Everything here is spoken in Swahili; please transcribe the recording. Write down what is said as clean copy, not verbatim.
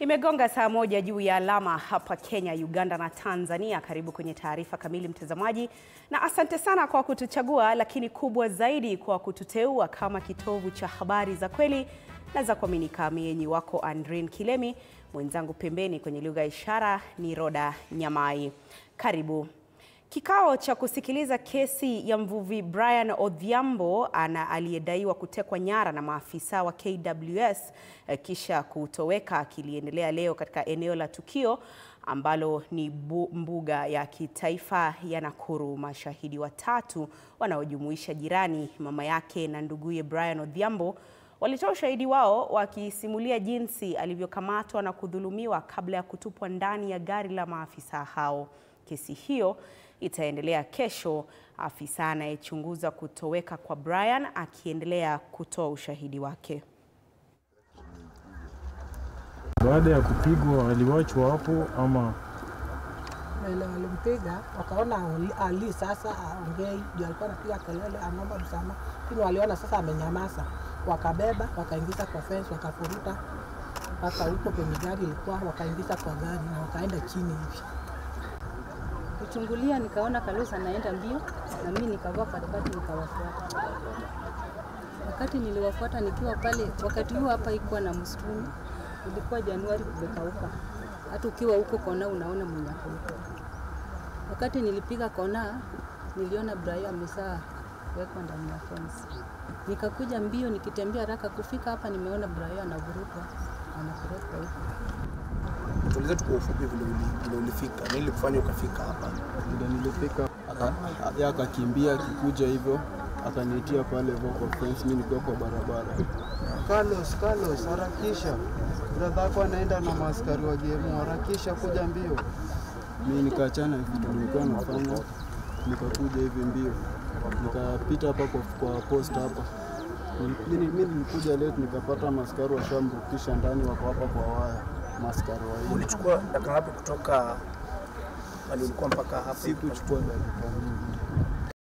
Imegonga saa moja juu ya alama hapa Kenya, Uganda na Tanzania. Karibu kwenye taarifa kamili mtazamaji, na asante sana kwa kutuchagua, lakini kubwa zaidi kwa kututeua kama kitovu cha habari za kweli na za kuaminika. Mimi wako Andrin Kilemi, mwenzangu pembeni kwenye lugha ishara ni Roda Nyamai. Karibu. Kikao cha kusikiliza kesi ya mvuvi Brian Odhiambo aliyedaiwa kutekwa nyara na maafisa wa KWS kisha kutoweka kiliendelea leo katika eneo la tukio ambalo ni mbuga ya kitaifa ya Nakuru. Mashahidi watatu wanaojumuisha jirani, mama yake na nduguye Brian Odhiambo walitoa ushahidi wao wakisimulia jinsi alivyokamatwa na kudhulumiwa kabla ya kutupwa ndani ya gari la maafisa hao. Kesi hiyo itaendelea kesho, afisa anayechunguza kutoweka kwa Brian akiendelea kutoa ushahidi wake. Baada ya kupigwa aliwachwa hapo ama walimpiga wakaona Ali sasa aongei, ndio alikuwa anapiga kelele anaomba msamaha, lakini waliona sasa amenyamaza, wakabeba wakaingiza kwa fence, wakafuruta mpaka huko kwenye gari ilikuwa, wakaingiza kwa gari na wakaenda chini hivi. Kuchungulia nikaona Kalusa anaenda mbio na mimi nikavaa katikati nikawafuata. Wakati niliwafuata nikiwa pale, wakati huo hapa ilikuwa na msituni, ilikuwa Januari kumekauka. Hata ukiwa huko kona unaona mnyako huko. Wakati nilipiga kona niliona Brian amesaa wekwa ndani ya fence. Nikakuja mbio nikitembea haraka kufika hapa, nimeona Brian anavurutwa anapelekwa huko. Tuliza tuko ufupi vile ulifika. Nini kufanya ukafika hapa? ndio nilifika akakimbia akikuja hivyo akanitia pale kwa fence, mimi niko kwa barabara. Carlos harakisha. Brother yako anaenda na maskari wa game, harakisha kuja mbio. Mimi nikaachana vitu nilikuwa nafanya, nikakuja hivi mbio. Nikapita hapa kwa post hapa. Mimi nilikuja late nikapata maskari wa shamrukisha ndani wako hapa kwa waya. Maskari wa hiyo. Ulichukua dakika ngapi kutoka pale ulikuwa mpaka hapa? Sikuchukua dakika nyingi.